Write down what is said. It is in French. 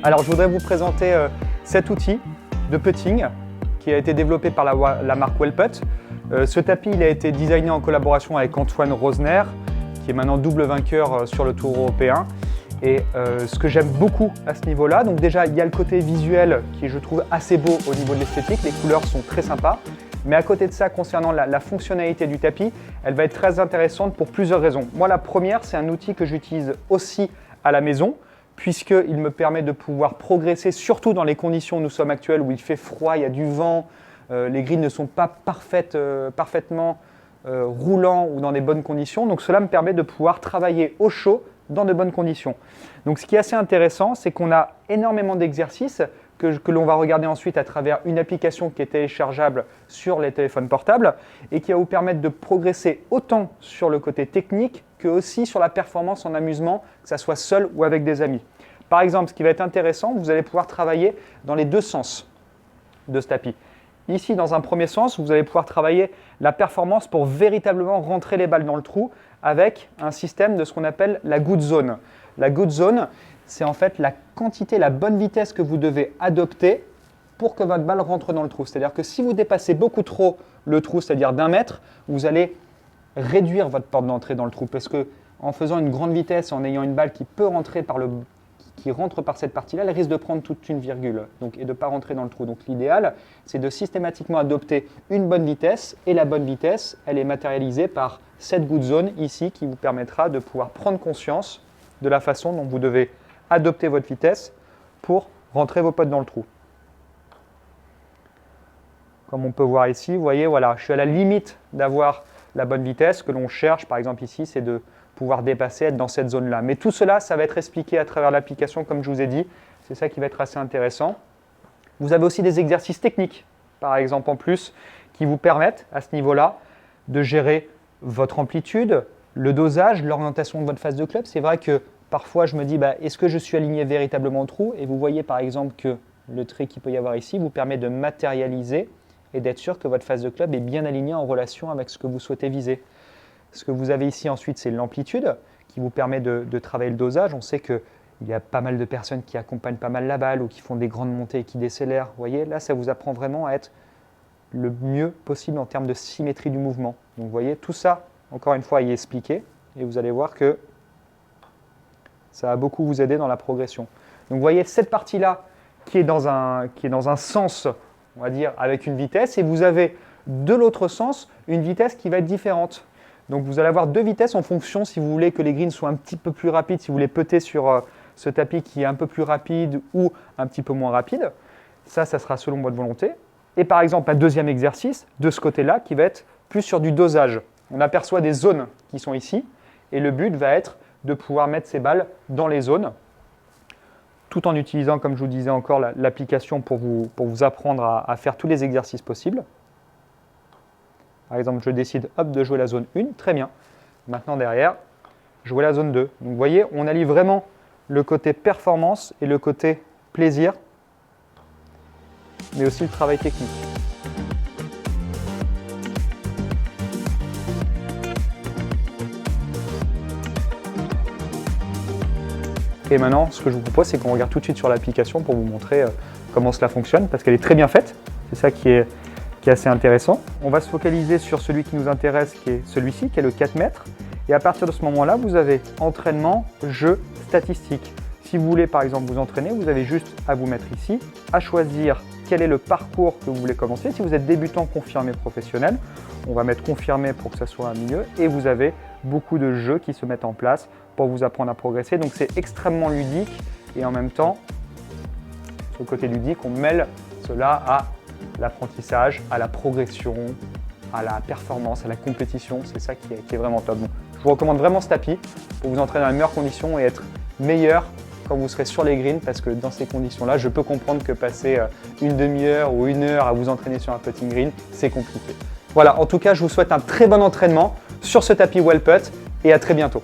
Alors je voudrais vous présenter cet outil de putting qui a été développé par la marque Wellputt. Ce tapis il a été designé en collaboration avec Antoine Rosner, qui est maintenant double vainqueur sur le Tour européen. Et ce que j'aime beaucoup à ce niveau-là, donc déjà il y a le côté visuel qui je trouve assez beau au niveau de l'esthétique, les couleurs sont très sympas. Mais à côté de ça, concernant la fonctionnalité du tapis, elle va être très intéressante pour plusieurs raisons. Moi la première, c'est un outil que j'utilise aussi à la maison, puisqu'il me permet de pouvoir progresser, surtout dans les conditions où nous sommes actuelles, où il fait froid, il y a du vent, les greens ne sont pas parfaitement roulants ou dans des bonnes conditions. Donc cela me permet de pouvoir travailler au chaud dans de bonnes conditions. Donc ce qui est assez intéressant, c'est qu'on a énormément d'exercices que l'on va regarder ensuite à travers une application qui est téléchargeable sur les téléphones portables et qui va vous permettre de progresser autant sur le côté technique que aussi sur la performance en amusement, que ce soit seul ou avec des amis. Par exemple, ce qui va être intéressant, vous allez pouvoir travailler dans les deux sens de ce tapis. Ici, dans un premier sens, vous allez pouvoir travailler la performance pour véritablement rentrer les balles dans le trou avec un système de ce qu'on appelle la good zone. La good zone, c'est en fait la quantité, la bonne vitesse que vous devez adopter pour que votre balle rentre dans le trou. C'est-à-dire que si vous dépassez beaucoup trop le trou, c'est-à-dire d'1 mètre, vous allez réduire votre porte d'entrée dans le trou. Parce qu'en faisant une grande vitesse, en ayant une balle qui peut rentrer qui rentre par cette partie-là, elle risque de prendre toute une virgule et de ne pas rentrer dans le trou. Donc l'idéal, c'est de systématiquement adopter une bonne vitesse. Et la bonne vitesse, elle est matérialisée par cette good zone ici qui vous permettra de pouvoir prendre conscience de la façon dont vous devez adopter votre vitesse pour rentrer vos potes dans le trou. Comme on peut voir ici, vous voyez, voilà, je suis à la limite d'avoir la bonne vitesse. Ce que l'on cherche, par exemple ici, c'est de pouvoir dépasser, être dans cette zone-là. Mais tout cela, ça va être expliqué à travers l'application, comme je vous ai dit. C'est ça qui va être assez intéressant. Vous avez aussi des exercices techniques, par exemple en plus, qui vous permettent, à ce niveau-là, de gérer votre amplitude, le dosage, l'orientation de votre face de club. C'est vrai que parfois, je me dis, est-ce que je suis aligné véritablement au trou? Et vous voyez par exemple que le trait qu'il peut y avoir ici vous permet de matérialiser et d'être sûr que votre face de club est bien alignée en relation avec ce que vous souhaitez viser. Ce que vous avez ici ensuite, c'est l'amplitude qui vous permet de travailler le dosage. On sait qu'il y a pas mal de personnes qui accompagnent pas mal la balle ou qui font des grandes montées et qui décélèrent. Vous voyez, là, ça vous apprend vraiment à être le mieux possible en termes de symétrie du mouvement. Donc vous voyez, tout ça, encore une fois, y est expliqué et vous allez voir que ça va beaucoup vous aider dans la progression. Donc vous voyez cette partie-là qui est dans un sens, on va dire, avec une vitesse, et vous avez de l'autre sens une vitesse qui va être différente. Donc vous allez avoir deux vitesses en fonction, si vous voulez que les greens soient un petit peu plus rapides, si vous voulez putter sur ce tapis qui est un peu plus rapide ou un petit peu moins rapide. Ça sera selon votre volonté. Et par exemple, un deuxième exercice de ce côté-là qui va être plus sur du dosage. On aperçoit des zones qui sont ici et le but va être de pouvoir mettre ces balles dans les zones tout en utilisant, comme je vous disais encore, l'application pour vous apprendre à faire tous les exercices possibles. Par exemple, je décide de jouer la zone 1, très bien. Maintenant derrière, jouer la zone 2. Donc vous voyez, on allie vraiment le côté performance et le côté plaisir, mais aussi le travail technique. Et maintenant, ce que je vous propose, c'est qu'on regarde tout de suite sur l'application pour vous montrer comment cela fonctionne, parce qu'elle est très bien faite. C'est ça qui est assez intéressant. On va se focaliser sur celui qui nous intéresse, qui est celui-ci, qui est le 4 mètres. Et à partir de ce moment-là, vous avez entraînement, jeu, statistique. Si vous voulez, par exemple, vous entraîner, vous avez juste à vous mettre ici, à choisir quel est le parcours que vous voulez commencer. Si vous êtes débutant, confirmé, professionnel, on va mettre confirmé pour que ça soit un milieu. Et vous avez beaucoup de jeux qui se mettent en place pour vous apprendre à progresser. Donc c'est extrêmement ludique et en même temps, sur le côté ludique, on mêle cela à l'apprentissage, à la progression, à la performance, à la compétition. C'est ça qui est vraiment top. Donc, je vous recommande vraiment ce tapis pour vous entraîner dans les meilleures conditions et être meilleur quand vous serez sur les greens, parce que dans ces conditions-là, je peux comprendre que passer une demi-heure ou une heure à vous entraîner sur un putting green, c'est compliqué. Voilà, en tout cas, je vous souhaite un très bon entraînement sur ce tapis Wellputt et à très bientôt.